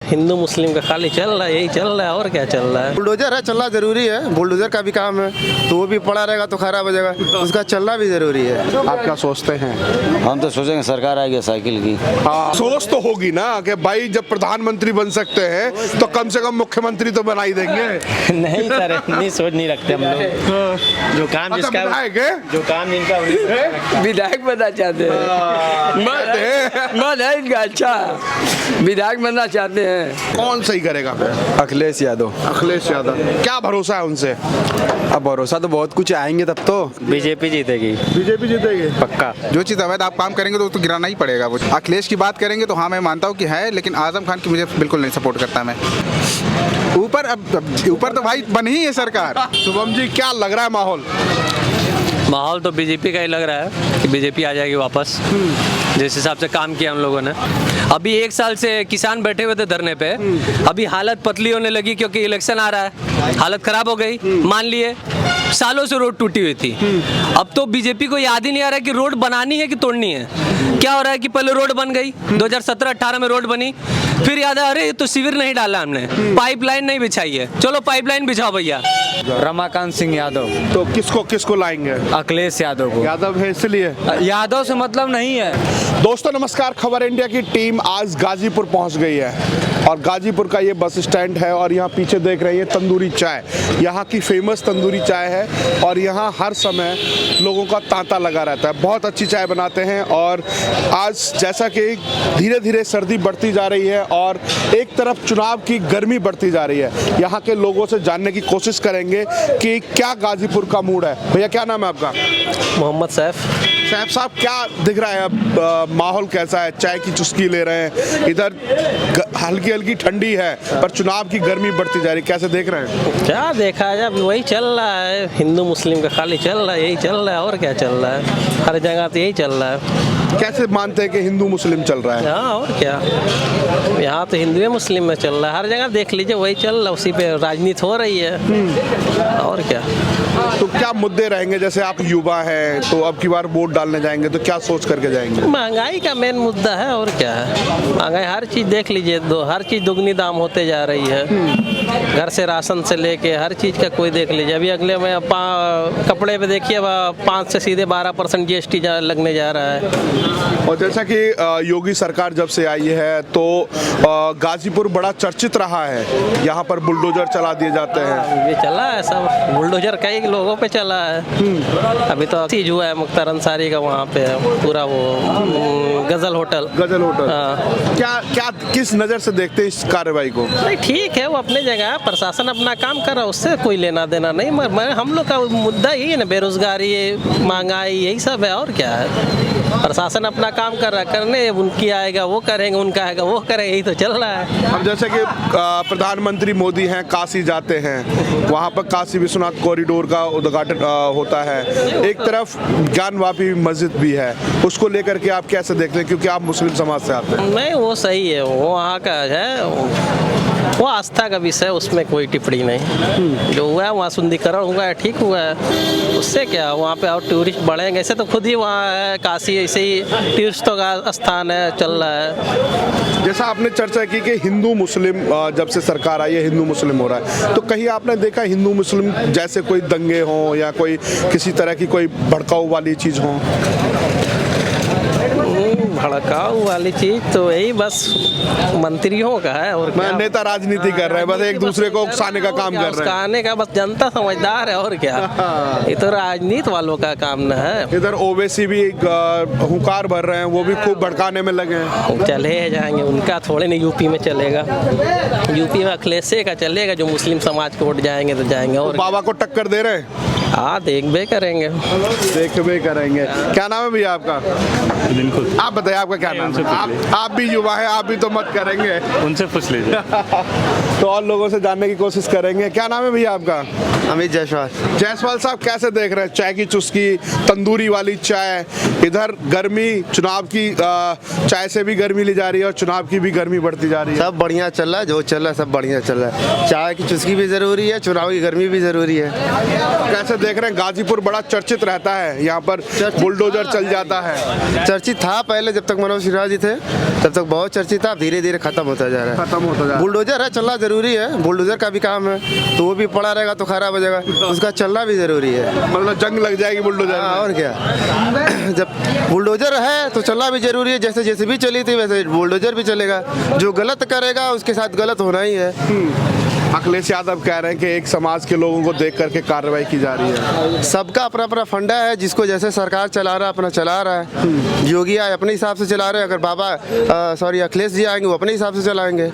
हिंदू मुस्लिम का खाली चल रहा है, यही चल रहा है और क्या चल रहा है। बुलडोजर है, चलना जरूरी है, बुलडोजर का भी काम है, तो वो भी पड़ा रहेगा तो खराब हो जाएगा, उसका चलना भी जरूरी है। आप क्या सोचते हैं? हम तो सोचेंगे सरकार आएगी साइकिल की। हाँ, सोच तो होगी ना कि भाई जब प्रधानमंत्री बन सकते हैं तो कम से कम मुख्यमंत्री तो बना ही देंगे। नहीं सर, इतनी सोच नहीं रखते हम लोग। जो काम जिसका, जो काम जिनका विधायक बनना चाहते हैं। मन है इनका अच्छा, विधायक बनना चाहते हैं। कौन सही करेगा? अखिलेश यादव। अखिलेश यादव। क्या भरोसा है उनसे? अब भरोसा तो बहुत कुछ आएंगे तब तो। बीजेपी जीतेगी, बीजेपी जीतेगी पक्का। जो चीज़ अवैध आप काम करेंगे तो गिराना ही पड़ेगा। वो अखिलेश की बात करेंगे तो हाँ मैं मानता हूँ कि है, लेकिन आजम खान की मुझे बिल्कुल नहीं सपोर्ट करता मैं। ऊपर तो भाई बन ही है सरकार। शुभम जी, क्या लग रहा है माहौल? माहौल तो बीजेपी का ही लग रहा है कि बीजेपी आ जाएगी वापस, जिस हिसाब से काम किया हम लोगों ने। अभी 1 साल से किसान बैठे हुए थे धरने पे, अभी हालत पतली होने लगी क्योंकि इलेक्शन आ रहा है, हालत खराब हो गई। मान लिए सालों से रोड टूटी हुई थी, अब तो बीजेपी को याद ही नहीं आ रहा है कि रोड बनानी है कि तोड़नी है। क्या हो रहा है कि पहले रोड बन गई, 2017-18 में रोड बनी, फिर याद है अरे ये तो शिविर नहीं डाला हमने, पाइपलाइन नहीं बिछाई है, चलो पाइपलाइन बिछाओ भैया। रमाकांत सिंह यादव। तो किसको लाएंगे? अखिलेश यादव को। यादव है इसलिए। यादव से मतलब नहीं है। दोस्तों नमस्कार, खबर इंडिया की टीम आज गाजीपुर पहुंच गई है और गाजीपुर का ये बस स्टैंड है और यहाँ पीछे देख रहे हैं ये तंदूरी चाय, यहाँ की फेमस तंदूरी चाय है और यहाँ हर समय लोगों का तांता लगा रहता है। बहुत अच्छी चाय बनाते हैं और आज जैसा कि धीरे धीरे सर्दी बढ़ती जा रही है और एक तरफ चुनाव की गर्मी बढ़ती जा रही है, यहाँ के लोगों से जानने की कोशिश करेंगे कि क्या गाजीपुर का मूड है। भैया क्या नाम है आपका? मोहम्मद सैफ। सैफ साहब, क्या दिख रहा है अब? माहौल कैसा है? चाय की चुस्की ले रहे हैं, इधर हल्की हल्की ठंडी है पर चुनाव की गर्मी बढ़ती जा रही, कैसे देख रहे हैं? क्या देखा है, अभी वही चल रहा है, हिंदू मुस्लिम का खाली चल रहा है, यही चल रहा है और क्या चल रहा है। हर जगह तो यही चल रहा है। कैसे मानते हैं कि हिंदू मुस्लिम चल रहा है? हाँ और क्या, यहाँ तो हिंदू मुस्लिम में चल रहा है, हर जगह देख लीजिए वही चल रहा है, उसी पे राजनीति हो रही है और क्या। तो क्या मुद्दे रहेंगे? जैसे आप युवा हैं तो अब की बार वोट डालने जाएंगे तो क्या सोच करके जाएंगे? महंगाई का मेन मुद्दा है और क्या है। महंगाई हर चीज़ देख लीजिए, हर चीज़ दुगनी दाम होते जा रही है, घर से राशन से लेके हर चीज़ का कोई देख लीजिए। अभी अगले में कपड़े पे देखिए 5 से सीधे 12% GST लगने जा रहा है। और जैसा कि योगी सरकार जब से आई है तो गाजीपुर बड़ा चर्चित रहा है, यहाँ पर बुलडोजर चला दिए जाते हैं। ये चला है सब, बुलडोजर कई लोगों पे चला है। अभी तो सीज हुआ है मुख्तार अंसारी का, वहाँ पे पूरा वो गजल होटल। हाँ। क्या किस नज़र से देखते हैं इस कार्रवाई को? नहीं ठीक है, वो अपने जगह, प्रशासन अपना काम कर रहा है, उससे कोई लेना देना नहीं। मगर हम लोग का मुद्दा यही है ना, बेरोजगारी, महंगाई, यही सब है और क्या है। प्रशासन अपना काम कर रहा है, करने उनकी आएगा वो करेंगे, उनका आएगा वो करेंगे, यही तो चल रहा है। अब जैसे कि प्रधानमंत्री मोदी हैं, काशी जाते हैं, वहाँ पर काशी विश्वनाथ कॉरिडोर का उद्घाटन होता है, एक तरफ ज्ञानवापी मस्जिद भी है, उसको लेकर के आप कैसे देखते हैं, क्योंकि आप मुस्लिम समाज से आते हैं? नहीं वो सही है, वो वहाँ का है, वो आस्था का विषय, उसमें कोई टिप्पणी नहीं। जो हुआ है वहाँ सुंदरीकरण हुआ है, ठीक हुआ है, उससे क्या वहाँ पे और टूरिस्ट बढ़ेंगे। ऐसे तो खुद ही वहाँ है काशी, ऐसे ही टूरिस्टों का स्थान है, चल रहा है। जैसा आपने चर्चा की कि हिंदू मुस्लिम जब से सरकार आई है हिंदू मुस्लिम हो रहा है, तो कहीं आपने देखा हिंदू मुस्लिम जैसे कोई दंगे हों या कोई किसी तरह की कोई भड़काऊ वाली चीज़ हो? भड़काऊ वाली चीज तो यही बस मंत्रियों का है और क्या। नेता राजनीति कर रहे हैं, बस एक दूसरे को उकसाने का काम कर रहे हैं। उकसाने का बस, जनता समझदार है और क्या। ये तो राजनीति वालों का काम न है। इधर ओवैसी भी हुंकार भर रहे हैं, वो भी खूब भड़काने में लगे हैं। चले जाएंगे, उनका थोड़े नहीं यूपी में चलेगा, यूपी में अखिलेश का चलेगा, जो मुस्लिम समाज को वोट जाएंगे तो जाएंगे। और बाबा को टक्कर दे रहे हैं? हाँ देखबे करेंगे, देखबे करेंगे। क्या नाम है भैया आपका? बिल्कुल। आप बताइए आपका क्या नाम है? आप भी युवा हैं, आप भी तो मत करेंगे, उनसे पूछ लीजिए। तो और लोगों से जानने की कोशिश करेंगे। क्या नाम है भैया आपका? अमित जायसवाल। जायसवाल साहब, कैसे देख रहे हैं चाय की चुस्की, तंदूरी वाली चाय, इधर गर्मी, चुनाव की चाय से भी गर्मी ली जा रही है और चुनाव की भी गर्मी बढ़ती जा रही है। सब बढ़िया चल रहा है, जो चल रहा है सब बढ़िया चल रहा है। चाय की चुस्की भी जरूरी है, चुनाव की गर्मी भी जरूरी है। कैसे देख रहे हैं गाजीपुर बड़ा चर्चित रहता है, यहाँ पर बुलडोजर चल जाता है। चर्चित था पहले, जब तक मनोज सिन्हा जी थे तब तक बहुत चर्चित था, धीरे धीरे खत्म होता जा रहा है। खत्म होता जा रहा है। बुलडोजर है, चलना जरूरी है, बुलडोजर का भी काम है, तो वो भी पड़ा रहेगा तो खराब हो जाएगा, उसका चलना भी जरूरी है। मतलब जंग लग जाएगी बुलडोजर हाँ, में। और क्या। जब बुलडोजर है तो चलना भी जरूरी है, जैसे जेसीबी चली थी वैसे बुलडोजर भी चलेगा, जो गलत करेगा उसके साथ गलत होना ही है। अखिलेश यादव कह रहे हैं कि एक समाज के लोगों को देख करके कार्रवाई की जा रही है। सबका अपना अपना फंडा है, जिसको जैसे सरकार चला रहा है अपना चला रहा है। योगी आए अपने हिसाब से चला रहे हैं, अगर अखिलेश जी आएंगे वो अपने हिसाब से चलाएंगे।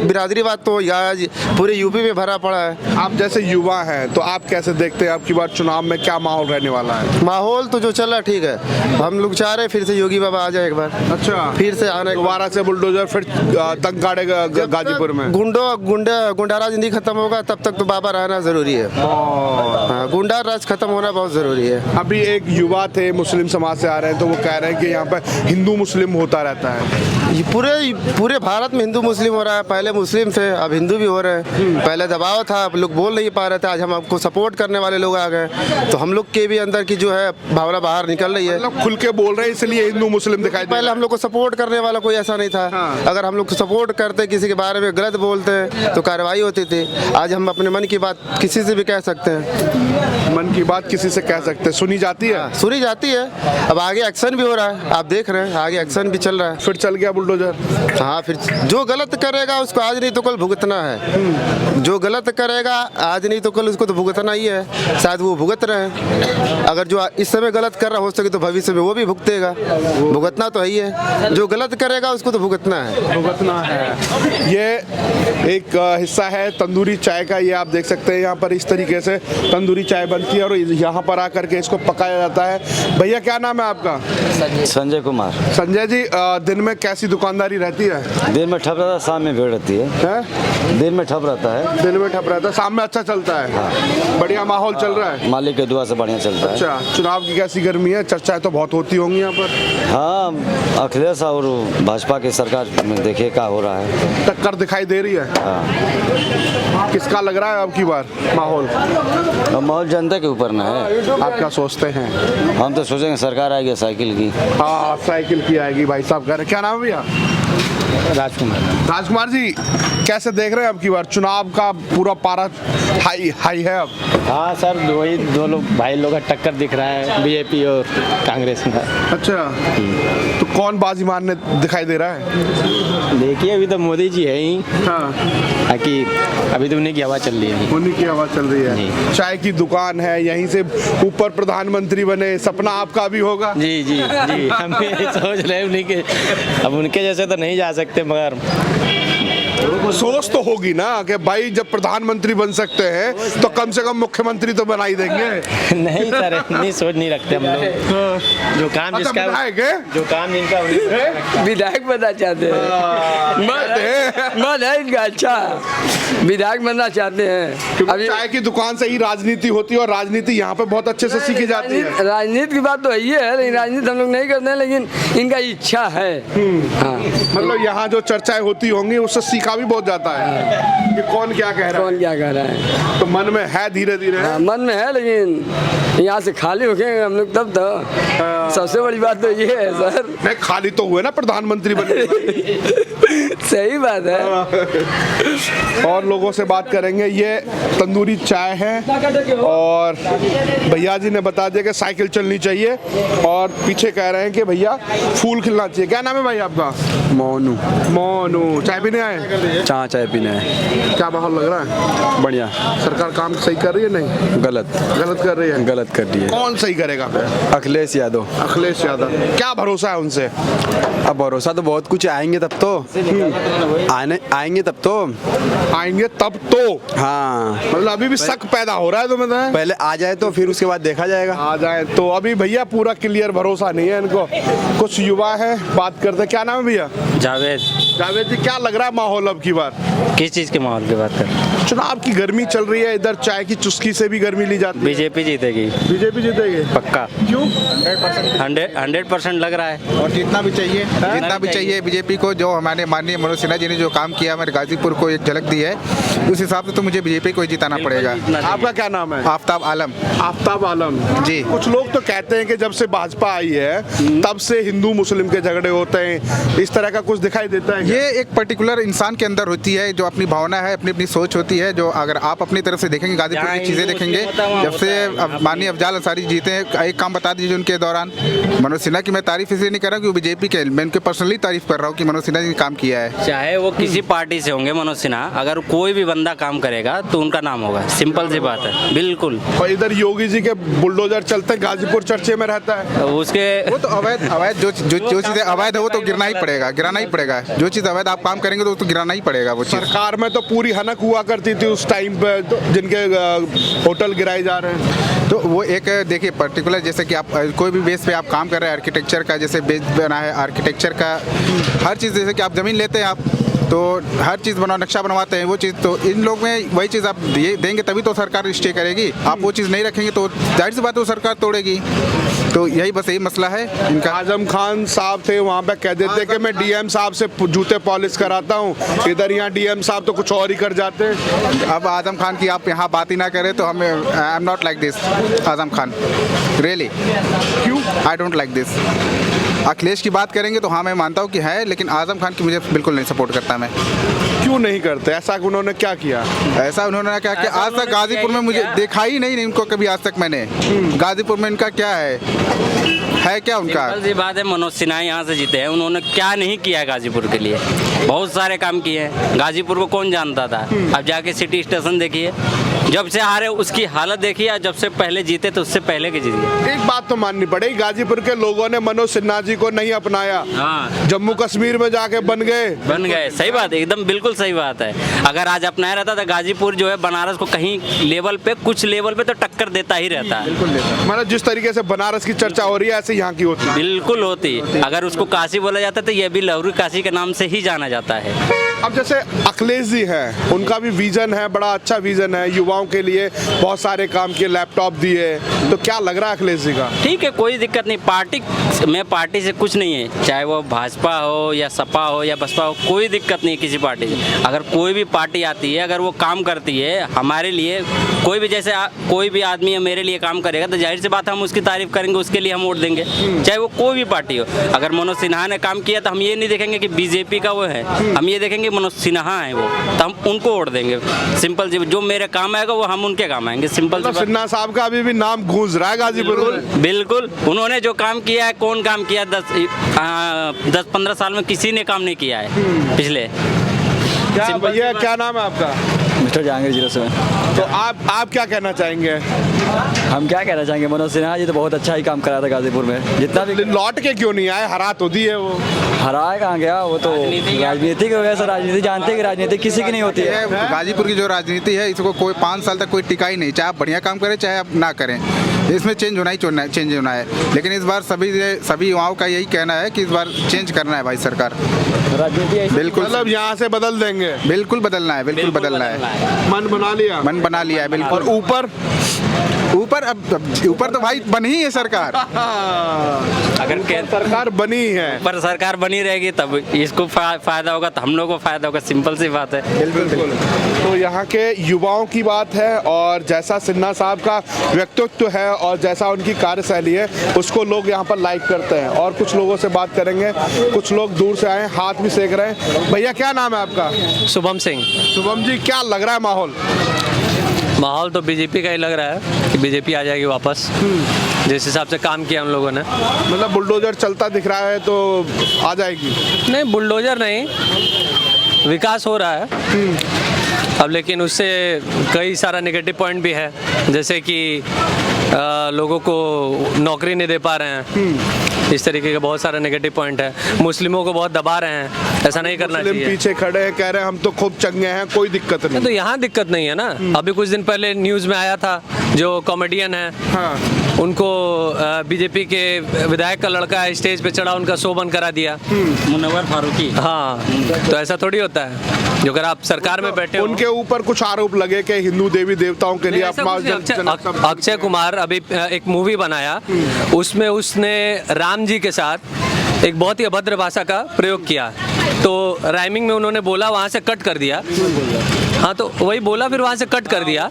बिरादरी बात तो यहाँ पूरे यूपी में भरा पड़ा है। आप जैसे युवा हैं तो आप कैसे देखते हैं आपकी बार चुनाव में क्या माहौल रहने वाला है? माहौल तो जो चल रहा है ठीक है, हम लोग चाह रहे हैं फिर से योगी बाबा आ जाए एक बार। अच्छा, फिर से आने दोबारा से बुलडोजर फिर तंग गाड़ेगा गाजीपुर में। गुंडा राज नहीं खत्म होगा तब तक तो बाबा रहना जरूरी है। हाँ, गुंडा राज खत्म होना बहुत जरूरी है। अभी एक युवा थे मुस्लिम समाज से आ रहे हैं तो वो कह रहे हैं कि यहाँ पर हिंदू मुस्लिम होता रहता है। ये पूरे भारत में हिंदू मुस्लिम हो रहा है, पहले मुस्लिम थे अब हिंदू भी हो रहे हैं। पहले दबाव था, अब लोग बोल नहीं पा रहे थे, आज हम आपको सपोर्ट करने वाले लोग आ गए, तो हम लोग के भी अंदर की जो है भावना बाहर निकल रही है। मतलब खुल के बोल रहे हैं इसलिए हिंदू मुस्लिम दिखाई दे पहले रहा हम लोग को सपोर्ट करने वाला कोई ऐसा नहीं था। हाँ। अगर हम लोग सपोर्ट करते, किसी के बारे में गलत बोलते तो कार्रवाई होती थी। आज हम अपने मन की बात किसी से भी कह सकते हैं। है। मन की बात किसी से कह सकते हैं, सुनी जाती है। सुनी जाती है, अब आगे एक्शन भी हो रहा है, आप देख रहे हैं आगे एक्शन भी चल रहा है। फिर चल गया बुलडोजर। हाँ, फिर जो गलत करेगा उसको आज नहीं तो कल भुगतना है। जो गलत करेगा आज नहीं तो कल उसको तो भुगतना ही है, शायद वो भुगत रहे हैं। अगर जो इस समय गलत कर रहा हो सके तो भविष्य में वो भी भुगतेगा, भुगतना तो है ही है। जो गलत करेगा उसको तो भुगतना है। भुगतना है। ये एक हिस्सा है तंदूरी चाय का, ये आप देख सकते हैं यहाँ पर इस तरीके से तंदूरी चाय बनती है और यहाँ पर आकर के इसको पकाया जाता है। भैया क्या नाम है आपका? संजय कुमार। संजय जी, दिन में कैसी दुकानदारी रहती है? दिन में ठप रहता है, शाम में भीड़ रहती है। दिन में ठप रहता है, दिन में ठप रहता है, शाम में अच्छा चलता है। हाँ। बढ़िया माहौल चल रहा है, मालिक के दुआ से बढ़िया चलता है। अच्छा, चुनाव की कैसी गर्मी है? चर्चाएं तो बहुत होती होंगी यहाँ पर। हाँ, अखिलेश और भाजपा की सरकार में देखिए क्या हो रहा है। टक्कर दिखाई दे रही है। हाँ। किसका लग रहा है अब की बार माहौल? अब माहौल जनता के ऊपर ना है। आप क्या सोचते हैं? हम तो सोचेंगे सरकार आएगी साइकिल की। हाँ, साइकिल की आएगी। भाई साहब कह रहे हैं, क्या नाम है भैया? राजकुमार। राजकुमार जी, कैसे देख रहे हैं अब की बार चुनाव का पूरा पारा हाई है अब? हाँ सर, वही दो लोग भाई लोग का टक्कर दिख रहा है, बीजेपी और कांग्रेस में। अच्छा, तो कौन बाजी मारने दिखाई दे रहा है? देखिए अभी तो मोदी जी है ही। हाँ, ताकि अभी तो उन्हीं की हवा चल रही है। उन्हीं की आवाज चल रही है। चाय की दुकान है, यहीं से ऊपर प्रधानमंत्री बने, सपना आपका भी होगा? जी जी जी, हम ये सोच रहे हैं उन्हीं के। अब उनके जैसे तो नहीं जा सकते, मगर सोच तो होगी ना कि भाई जब प्रधानमंत्री बन सकते हैं तो कम से कम मुख्यमंत्री तो बना ही देंगे। नहीं सर, इतनी सोच नहीं रखते हम लोग। जो काम जिसका, जो काम जिनका विधायक बनना चाहते हैं। मन है इनका अच्छा, विधायक बनना चाहते हैं। अभी चाय की दुकान से ही राजनीति होती है और राजनीति यहाँ पे बहुत अच्छे से सीखी जाती है। राजनीति की बात तो यही है, लेकिन राजनीति हम लोग नहीं करते हैं, लेकिन इनका इच्छा है। हाँ, मतलब यहाँ जो चर्चाएं होती होंगी उससे सीखा भी बहुत जाता है कि कौन क्या कह रहा है। कौन क्या कह रहा है तो मन में है धीरे धीरे। हाँ, मन में है, लेकिन यहाँ से खाली हो गए हम लोग तब तो। सबसे बड़ी बात तो ये है सर। नहीं, खाली तो हुए ना प्रधानमंत्री बने। सही बात है। और लोगों से बात करेंगे। ये तंदूरी चाय है और भैया जी ने बता दिया कि साइकिल चलनी चाहिए और पीछे कह रहे हैं कि भैया फूल खिलना चाहिए। क्या नाम है भाई आपका? मोनू। मोनू, चाय पीने आए? चाय पीने है। क्या माहौल लग रहा है? बढ़िया। सरकार काम सही कर रही है? नहीं, गलत कर रही है। गलत कर रही है। कौन सही करेगा फिर? अखिलेश यादव। अखिलेश यादव। क्या भरोसा है उनसे? अब भरोसा तो बहुत कुछ, आएंगे तब तो। आएंगे तब तो। आएंगे तब तो। हाँ, मतलब अभी भी शक पैदा हो रहा है तुम्हें? पहले आ जाए तो फिर उसके बाद देखा जाएगा। आ जाए तो। अभी भैया पूरा क्लियर भरोसा नहीं है इनको। कुछ युवा है, बात करते। क्या नाम है भैया? जावेद। जावेद जी, क्या लग रहा है माहौल अब की बार? किस चीज़ के माहौल की बात कर? चुनाव की गर्मी चल रही है, इधर चाय की चुस्की से भी गर्मी ली जाती है। बीजेपी जीतेगी, बीजेपी जीतेगी पक्का। क्यों? 100% लग रहा है। और जितना भी चाहिए बीजेपी को, जो हमारे माननीय मनोज सिन्हा जी ने जो काम किया हमारे गाजीपुर को एक झलक दी है, उस हिसाब से तो मुझे बीजेपी को ही जिताना पड़ेगा। आपका क्या नाम है? आफ्ताब आलम। आफ्ताब आलम जी। कुछ लोग तो कहते हैं कि जब से भाजपा आई है तब से हिंदू मुस्लिम के झगड़े होते हैं, इस तरह का कुछ दिखाई देता है क्या? ये एक पर्टिकुलर इंसान के अंदर होती है, जो अपनी भावना है, अपनी अपनी सोच होती है। जो अगर आप अपनी तरफ से देखेंगे, गाजीपुर की चीज़ें देखेंगे, जब से माननीय अफजाल अंसारी जीते हैं, एक काम बता दीजिए उनके दौरान। मनोज सिन्हा की मैं तारीफ इसलिए नहीं कर रहा कि वो बीजेपी के, मैं उनके पर्सनली तारीफ कर रहा हूँ कि मनोज सिन्हा जी ने काम किया है। चाहे वो किसी पार्टी से होंगे मनोज सिन्हा, अगर कोई भी बंदा काम करेगा तो उनका नाम होगा, सिंपल सी बात है, बिल्कुल। और इधर योगी जी के बुलडोजर चलते हैं, गाजीपुर चर्चे में रहता है। उसके वो तो अवैध जो चीज़ें अवैध है वो तो गिराना ही पड़ेगा। जो चीज़ अवैध आप काम करेंगे तो गिराना ही पड़ेगा वो चीज़। सरकार में तो पूरी हनक हुआ करती थी उस टाइम पे, तो जिनके होटल गिराए जा रहे हैं। तो वो एक देखिए पर्टिकुलर, जैसे कि आप कोई भी बेस पे आप काम कर रहे हैं, आर्किटेक्चर का जैसे बेस बना है, आर्किटेक्चर का हर चीज़, जैसे कि आप ज़मीन लेते हैं आप तो हर चीज़ नक्शा बनवाते हैं, वो चीज़ तो इन लोग में वही चीज़ आप देंगे तभी तो सरकार स्टे करेगी। आप वो चीज़ नहीं रखेंगे तो जाहिर सी बात है वो सरकार तोड़ेगी। तो यही मसला है इनका। आजम खान साहब थे वहाँ पे, कह देते कि मैं डीएम साहब से जूते पॉलिश कराता हूँ, इधर यहाँ डीएम साहब तो कुछ और ही कर जाते हैं। अब आजम खान की आप यहाँ बात ही ना करें तो हमें, I am not like this Azam Khan, really. क्यों? I don't like this. Akhilesh की बात करेंगे तो हाँ मैं मानता हूँ कि है, लेकिन आजम खान की मुझे बिल्कुल नहीं सपोर्ट करता मैं। क्यों नहीं करते? ऐसा उन्होंने क्या किया? ऐसा उन्होंने क्या किया आज तक गाजीपुर में मुझे देखा ही नहीं इनको कभी आज तक मैंने। गाजीपुर में इनका क्या है क्या उनका? सिंपल सी बात है, मनोज सिन्हा यहाँ से जीते हैं, उन्होंने क्या नहीं किया है गाजीपुर के लिए? बहुत सारे काम किए हैं। गाजीपुर को कौन जानता था? अब जाके सिटी स्टेशन देखिए, जब से हारे उसकी हालत देखिए, जब से पहले जीते तो उससे पहले के जीते। एक बात तो माननी पड़ेगी, गाजीपुर के लोगों ने मनोज सिन्हा जी को नहीं अपनाया। हाँ, जम्मू कश्मीर में जाके बन गए। सही बात है, एकदम बिल्कुल सही बात है। अगर आज अपनाया रहता तो गाजीपुर जो है बनारस को कहीं लेवल पे, कुछ लेवल पे तो टक्कर देता ही रहता है। मतलब जिस तरीके से बनारस की चर्चा हो रही है ऐसे यहाँ की होती। बिल्कुल होती। अगर उसको काशी बोला जाता तो ये भी लहरी काशी के नाम से ही जाना जाता है। अब जैसे अखिलेश जी हैं, उनका भी विजन है, बड़ा अच्छा विजन है, युवाओं के लिए बहुत सारे काम किए, लैपटॉप दिए, तो क्या लग रहा है अखिलेश जी का? ठीक है, कोई दिक्कत नहीं। पार्टी से कुछ नहीं है, चाहे वो भाजपा हो या सपा हो या बसपा हो, कोई दिक्कत नहीं है किसी पार्टी से। अगर कोई भी पार्टी आती है, अगर वो काम करती है हमारे लिए, कोई भी जैसे कोई भी आदमी है मेरे लिए काम करेगा तो जाहिर सी बात है हम उसकी तारीफ करेंगे, उसके लिए हम वोट देंगे, चाहे वो कोई भी पार्टी हो। अगर मनोज सिन्हा ने काम किया तो हम ये नहीं देखेंगे कि बीजेपी का वो है, हम ये देखेंगे मनोज सिन्हा है वो, तो हम उनको वोट देंगे। सिंपल सी, जो मेरे काम आएगा वो हम उनके काम आएंगे। सिंपल सी बात। सिन्हा साहब का अभी भी नाम गूंज रहा है गाजीपुर। बिल्कुल, उन्होंने जो काम किया है, कौन काम किया? 10-15 साल में किसी ने काम नहीं किया है पिछले। भैया क्या नाम है आपका? मिस्टर जहांगीर 07। तो आप क्या कहना चाहेंगे? हम क्या कहना चाहेंगे, मनोज सिन्हा जी तो बहुत अच्छा ही काम करा था गाजीपुर में, जितना भी। लौट के क्यों नहीं आए? हरा तो दी है वो। हराए कहाँ गया वो? तो राजनीतिक हो गया सर, राजनीति जानते हैं कि राजनीति किसी की नहीं होती है। गाजीपुर की जो राजनीति है इसको कोई 5 साल तक कोई टिका ही नहीं, चाहे आप बढ़िया काम करें चाहे आप ना करें, इसमें चेंज होना है। लेकिन इस बार सभी युवाओं का यही कहना है कि इस बार चेंज करना है भाई सरकार, राजनीति बिल्कुल। मतलब यहाँ से बदल देंगे? बिल्कुल बदलना है, बिल्कुल बदलना है। मन बना लिया है बिल्कुल। और ऊपर तो भाई बनी ही है सरकार। अगर सरकार बनी है, पर सरकार बनी रहेगी तब इसको फायदा होगा, तो हम लोगों को फायदा होगा। सिंपल सी बात है। बिल्कुल। तो यहाँ के युवाओं की बात है, और जैसा सिन्हा साहब का व्यक्तित्व है और जैसा उनकी कार्यशैली है उसको लोग यहाँ पर लाइक करते हैं। और कुछ लोगों से बात करेंगे, कुछ लोग दूर से आए, हाथ भी सेक रहे हैं। भैया क्या नाम है आपका? शुभम सिंह। शुभम जी, क्या लग रहा है माहौल तो बीजेपी का ही लग रहा है कि बीजेपी आ जाएगी वापस, जिस हिसाब से काम किया हम लोगों ने। मतलब बुलडोजर चलता दिख रहा है तो आ जाएगी? नहीं, बुलडोजर नहीं, विकास हो रहा है अब, लेकिन उससे कई सारा नेगेटिव पॉइंट भी है, जैसे कि लोगों को नौकरी नहीं दे पा रहे हैं, इस तरीके के बहुत सारे नेगेटिव पॉइंट है। मुस्लिमों को बहुत दबा रहे हैं, ऐसा नहीं करना चाहिए। पीछे खड़े हैं, कह रहे हैं हम तो खूब चंगे हैं, कोई दिक्कत नहीं। तो यहाँ दिक्कत नहीं है ना। अभी कुछ दिन पहले न्यूज़ में आया था, जो कॉमेडियन है, हाँ, उनको बीजेपी के विधायक का लड़का स्टेज पे चढ़ा, उनका शो बंद करा दिया, मुनव्वर फारूकी। हाँ, तो ऐसा थोड़ी होता है। जो अगर आप सरकार में बैठे हो। उनके ऊपर कुछ आरोप लगे कि हिंदू देवी देवताओं के लिए ऐसा कुछ नहीं। अक्षय कुमार अभी एक मूवी बनाया, उसमें उसने राम जी के साथ एक बहुत ही अभद्र भाषा का प्रयोग किया, तो राइमिंग में उन्होंने बोला, वहाँ से कट कर दिया। हाँ, तो वही बोला, फिर वहाँ से कट कर दिया।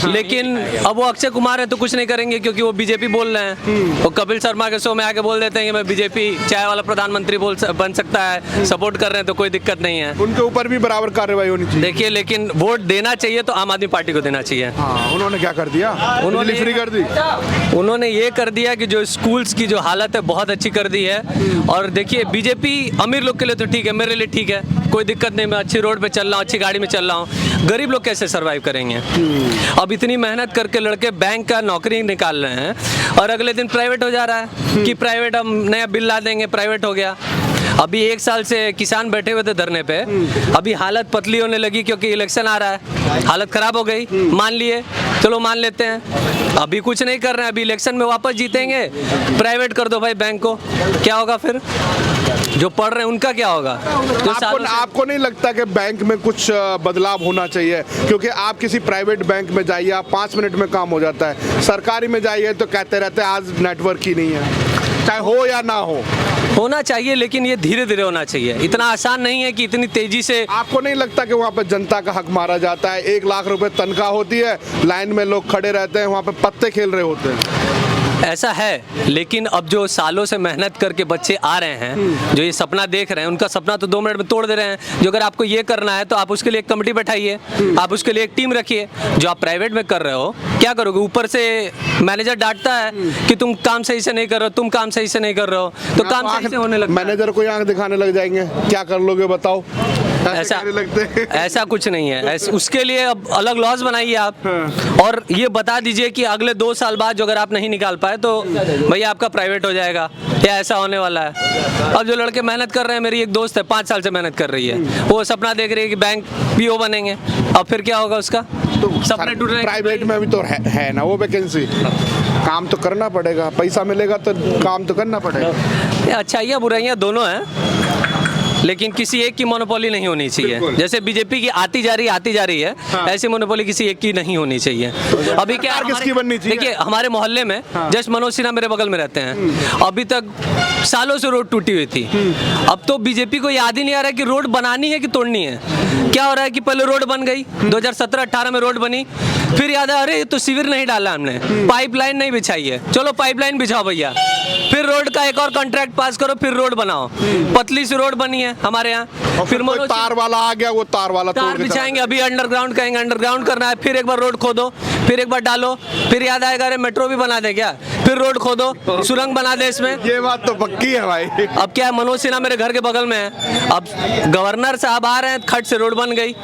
लेकिन अब वो अक्षय कुमार है तो कुछ नहीं करेंगे, क्योंकि वो बीजेपी बोल रहे हैं। वो कपिल शर्मा के शो में आके बोल देते हैं कि मैं बीजेपी चाय वाला प्रधानमंत्री बन सकता है, सपोर्ट कर रहे हैं, तो कोई दिक्कत नहीं है। उनके ऊपर भी बराबर कार्रवाई होनी चाहिए। देखिए, लेकिन वोट देना चाहिए तो आम आदमी पार्टी को देना चाहिए। उन्होंने क्या कर दिया? उन्होंने फ्री कर दी। उन्होंने ये कर दिया कि जो स्कूल्स की जो हालत है बहुत अच्छी कर दी है। और देखिए, बीजेपी अमीर लोग के लिए तो ठीक है, मेरे लिए ठीक है, कोई दिक्कत नहीं, मैं अच्छी रोड पे चल रहा हूँ, अच्छी गाड़ी में चल रहा हूँ। गरीब लोग कैसे सरवाइव करेंगे? अब इतनी मेहनत करके लड़के बैंक का नौकरी निकाल रहे हैं और अगले दिन प्राइवेट हो जा रहा है कि प्राइवेट, हम नया बिल ला देंगे, प्राइवेट हो गया। अभी 1 साल से किसान बैठे हुए थे धरने पे, अभी हालत पतली होने लगी क्योंकि इलेक्शन आ रहा है, हालत खराब हो गई। मान लिए, चलो मान लेते हैं, अभी कुछ नहीं कर रहे हैं, अभी इलेक्शन में वापस जीतेंगे, प्राइवेट कर दो भाई बैंक को, क्या होगा फिर? जो पढ़ रहे हैं उनका क्या होगा? आपको नहीं लगता कि बैंक में कुछ बदलाव होना चाहिए? क्योंकि आप किसी प्राइवेट बैंक में जाइए, आप 5 मिनट में काम हो जाता है, सरकारी में जाइए तो कहते रहते हैं आज नेटवर्क ही नहीं है, चाहे हो या ना हो। होना चाहिए, लेकिन ये धीरे धीरे होना चाहिए, इतना आसान नहीं है कि इतनी तेजी से। आपको नहीं लगता कि वहाँ पे जनता का हक मारा जाता है? 1 लाख रुपए तनख्वाह होती है, लाइन में लोग खड़े रहते हैं, वहाँ पे पत्ते खेल रहे होते हैं। ऐसा है, लेकिन अब जो सालों से मेहनत करके बच्चे आ रहे हैं, जो ये सपना देख रहे हैं, उनका सपना तो 2 मिनट में तोड़ दे रहे हैं। जो अगर आपको ये करना है तो आप उसके लिए एक कमेटी बैठाइए, आप उसके लिए एक टीम रखिए। जो आप प्राइवेट में कर रहे हो, क्या करोगे? ऊपर से मैनेजर डांटता है कि तुम काम सही से नहीं कर रहे हो, तुम काम सही से नहीं कर रहे हो, तो काम सही से होने लगता है। मैनेजर को आंख दिखाने लग जाएंगे, क्या कर लोगे बताओ? ऐसा कुछ नहीं है। उसके लिए अब अलग लॉज बनाइए आप, और ये बता दीजिए कि अगले 2 साल बाद जो अगर आप नहीं निकाल पाए तो भैया आपका प्राइवेट हो जाएगा, या ऐसा होने वाला है। अब जो लड़के मेहनत कर रहे हैं, मेरी एक दोस्त है 5 साल से मेहनत कर रही है, वो सपना देख रही है कि बैंक पीओ बनेंगे, अब फिर क्या होगा उसका? तो सपने टूट रहे हैं। प्राइवेट में भी तो है ना वो वैकेंसी, काम तो करना पड़ेगा, पैसा मिलेगा तो काम तो करना पड़ेगा। अच्छाइयाँ बुराइयाँ दोनों हैं, लेकिन किसी एक की मोनोपोली नहीं होनी चाहिए। जैसे बीजेपी की आती जा रही है, ऐसी मोनोपोली किसी एक की नहीं होनी चाहिए। अभी क्या किसकी बननी चाहिए? देखिए, हमारे मोहल्ले में जस्ट मनोज सिन्हा मेरे बगल में रहते हैं, अभी तक सालों से रोड टूटी हुई थी। अब तो बीजेपी को याद ही नहीं आ रहा है कि रोड बनानी है कि तोड़नी है। क्या हो रहा है कि पहले रोड बन गई, 2017-18 में रोड बनी, फिर याद है अरे तो शिविर नहीं डाला हमने, पाइपलाइन नहीं बिछाई है, चलो पाइपलाइन बिछाओ भैया, फिर रोड का एक और कॉन्ट्रैक्ट पास करो, फिर रोड बनाओ। पतली सी रोड बनी है हमारे यहाँ, फिर तार वाला आ गया, वो तार वाला तार बिछाएंगे, अभी अंडरग्राउंड कहेंगे, अंडरग्राउंड करना है, फिर एक बार रोड खोदो, फिर एक बार डालो, फिर याद आएगा अरे मेट्रो भी बना दे क्या, फिर रोड खोदो, सुरंग बना दे इसमें। ये बात तो पक्की है भाई। अब क्या है, मनोज सिन्हा मेरे घर के बगल में है, अब गवर्नर साहब आ रहे हैं, खट से रोड बन गई।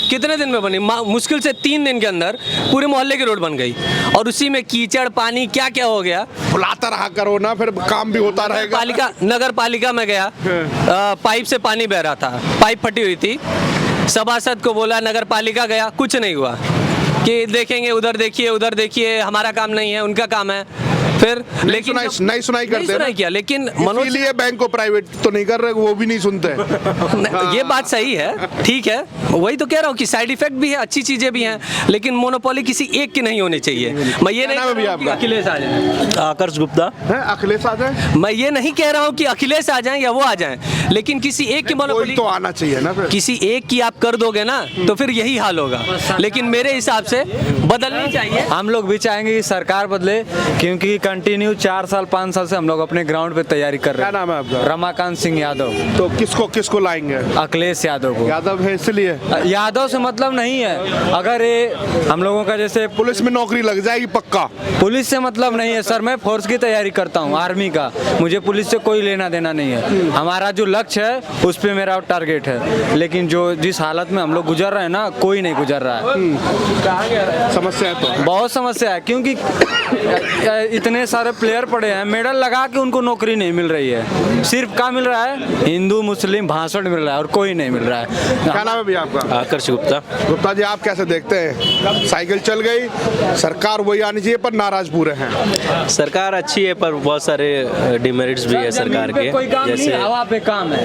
कितने दिन में बनी? मुश्किल से 3 दिन के अंदर पूरे मोहल्ले की रोड बन गई, और उसी में कीचड़ पानी क्या क्या हो गया। बुलाता रहा करो ना, फिर काम भी होता रहेगा। नगर पालिका में गया, पाइप से पानी बह रहा था, पाइप फटी हुई थी, सभासद को बोला, नगर पालिका गया, कुछ नहीं हुआ, कि देखेंगे, उधर देखिए, हमारा काम नहीं है, उनका काम है। फिर लेकिन नहीं सुनाई करते नहीं किया, लेकिन इसलिए बैंक को प्राइवेट तो नहीं कर रहे, वो भी नहीं सुनते। ये बात सही है, ठीक है, वही तो कह रहा हूँ कि साइड इफेक्ट भी है, अच्छी चीजें भी हैं, लेकिन मोनोपोली किसी एक की नहीं होनी चाहिए। मैं ये नहीं कह रहा हूं कि अखिलेश आ जाए, आकर्ष गुप्ता है, अखिलेश आ जाए, मैं ये नहीं कह रहा हूँ कि अखिलेश आ जाए या वो आ जाए, लेकिन किसी एक की मोनोपोली तो आना चाहिए ना। फिर किसी एक की आप कर दोगे ना तो फिर यही हाल होगा, लेकिन मेरे हिसाब से बदलनी चाहिए। हम लोग भी चाहेंगे कि सरकार बदले, क्योंकि कंटिन्यू 4 साल 5 साल से हम लोग अपने ग्राउंड पे तैयारी कर रहे हैं। क्या नाम है आपका? रमाकांत सिंह यादव। तो किसको लाएंगे? अखिलेश यादव को। यादव है इसलिए? यादव से मतलब नहीं है, अगर ये हम लोगों का जैसे पुलिस में नौकरी लग जाएगी पक्का। पुलिस से मतलब नहीं है सर, मैं फोर्स की तैयारी करता हूँ, आर्मी का, मुझे पुलिस से कोई लेना देना नहीं है। हमारा जो लक्ष्य है उस पे मेरा टारगेट है, लेकिन जो जिस हालत में हम लोग गुजर रहे हैं ना, कोई नहीं गुजर रहा है। समस्या है, तो बहुत समस्या है, क्योंकि इतने सारे प्लेयर पड़े हैं, मेडल लगा के उनको नौकरी नहीं मिल रही है। सिर्फ क्या मिल रहा है? हिंदू मुस्लिम भाषण मिल रहा है और कोई नहीं मिल रहा है। क्या नाम है भैया? आपका? आकर्ष गुप्ता। गुप्ता जी, आप कैसे देखते हैं? साइकिल चल गई, सरकार वही आनी चाहिए पर नाराज पूरे हैं। सरकार अच्छी है पर बहुत सारे डिमेरिट्स भी है सरकार के, कोई काम नहीं, जैसे हवा पे काम है,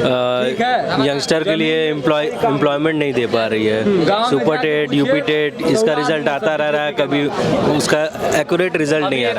ठीक है? यंगस्टर के लिए एम्प्लॉयमेंट नहीं दे पा रही है। सुपर टेट, यूपी टेट, इसका रिजल्ट आता रह रहा है, कभी उसका एक्यूरेट रिजल्ट नहीं आ रहा।